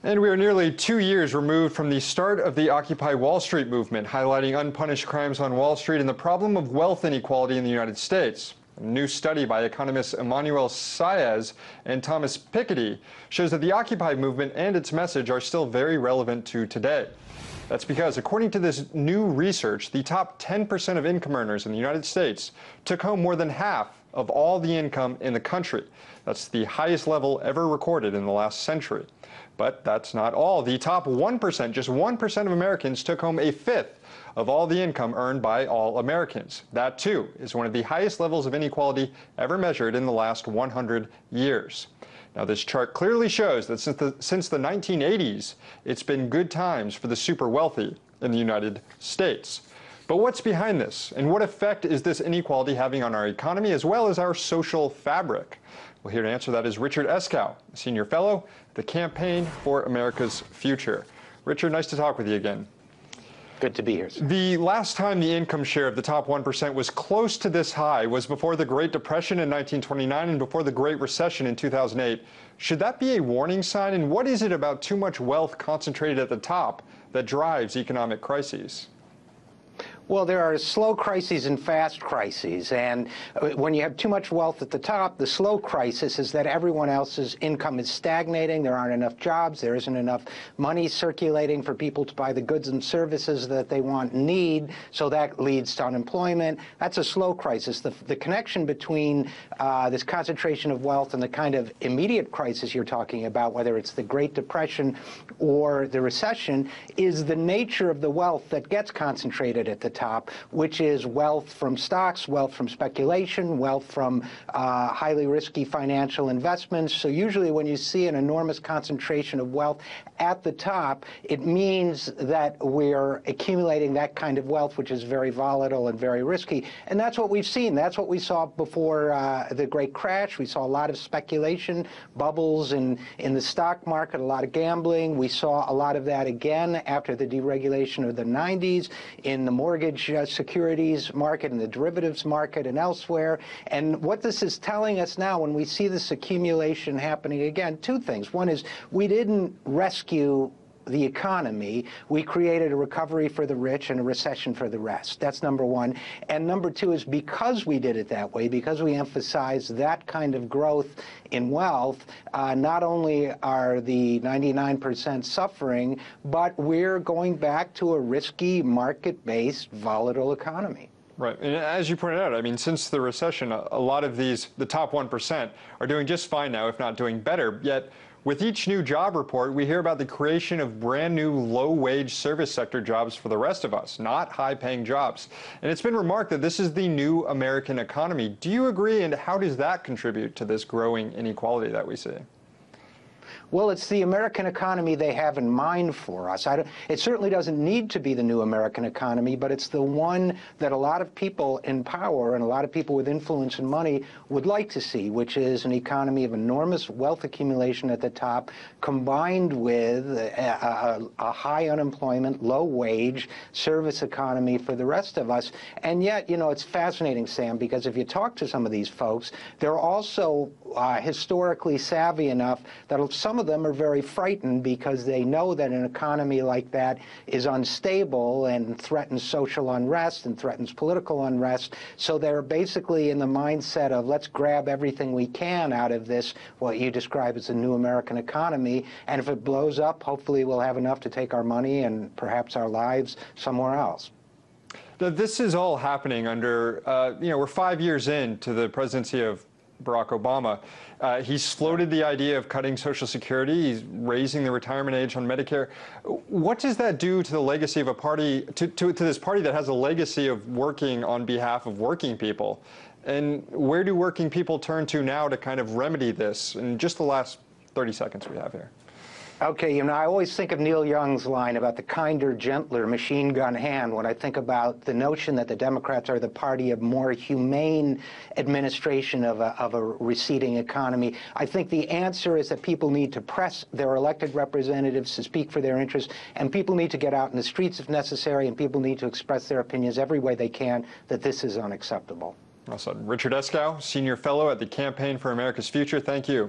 And we are nearly 2 years removed from the start of the Occupy Wall Street movement, highlighting unpunished crimes on Wall Street and the problem of wealth inequality in the United States. A new study by economists Emmanuel Saez and Thomas Piketty shows that the Occupy movement and its message are still very relevant to today. That's because, according to this new research, the top 10% of income earners in the United States took home more than half of all the income in the country. That's the highest level ever recorded in the last century. But that's not all. The top 1%, just 1% of Americans, took home a fifth of all the income earned by all Americans. That, too, is one of the highest levels of inequality ever measured in the last 100 years. Now, this chart clearly shows that since the 1980s, it's been good times for the super wealthy in the United States. But what's behind this, and what effect is this inequality having on our economy as well as our social fabric? Well, here to answer that is Richard Eskow, a senior fellow at the Campaign for America's Future. Richard, nice to talk with you again. Good to be here, sir. The last time the income share of the top 1% was close to this high was before the Great Depression in 1929 and before the Great Recession in 2008. Should that be a warning sign? And what is it about too much wealth concentrated at the top that drives economic crises? Well, there are slow crises and fast crises, and when you have too much wealth at the top, the slow crisis is that everyone else's income is stagnating, there aren't enough jobs, there isn't enough money circulating for people to buy the goods and services that they want and need, so that leads to unemployment. That's a slow crisis. The connection between this concentration of wealth and the kind of immediate crisis you're talking about, whether it's the Great Depression or the recession, is the nature of the wealth that gets concentrated at the top, which is wealth from stocks, wealth from speculation, wealth from highly risky financial investments. So usually when you see an enormous concentration of wealth at the top, it means that we're accumulating that kind of wealth, which is very volatile and very risky. And that's what we've seen. That's what we saw before the Great Crash. We saw a lot of speculation, bubbles in the stock market, a lot of gambling. We saw a lot of that again after the deregulation of the 90s in the mortgage securities market and the derivatives market and elsewhere. And what this is telling us now, when we see this accumulation happening again, two things. One is we didn't rescue the economy. We created a recovery for the rich and a recession for the rest. That's number one. And number two is because we did it that way, because we emphasized that kind of growth in wealth, not only are the 99% suffering, but we're going back to a risky, market-based, volatile economy. Right. And as you pointed out, I mean, since the recession, a lot of the top 1% are doing just fine now, if not doing better. Yet, with each new job report, we hear about the creation of brand new low-wage service sector jobs for the rest of us, not high-paying jobs. And it's been remarked that this is the new American economy. Do you agree, and how does that contribute to this growing inequality that we see? Well, it's the American economy they have in mind for us. It certainly doesn't need to be the new American economy, but it's the one that a lot of people in power and a lot of people with influence and money would like to see, which is an economy of enormous wealth accumulation at the top, combined with a high unemployment, low wage service economy for the rest of us. And yet, you know, it's fascinating, Sam, because if you talk to some of these folks, they're also historically savvy enough that some of them are very frightened because they know that an economy like that is unstable and threatens social unrest and threatens political unrest. So they're basically in the mindset of let's grab everything we can out of this, what you describe as a new American economy. And if it blows up, hopefully we'll have enough to take our money and perhaps our lives somewhere else. This is all happening under, we're 5 years into the presidency of Barack Obama. He's floated the idea of cutting Social Security. He's raising the retirement age on Medicare. What does that do to the legacy of a party, to this party that has a legacy of working on behalf of working people? And where do working people turn to now to kind of remedy this in just the last 30 seconds we have here? Okay, you know, I always think of Neil Young's line about the kinder, gentler machine gun hand when I think about the notion that the Democrats are the party of more humane administration of a receding economy. I think the answer is that people need to press their elected representatives to speak for their interests, and people need to get out in the streets if necessary, and people need to express their opinions every way they can that this is unacceptable. Well said. Richard Eskow, Senior Fellow at the Campaign for America's Future, thank you.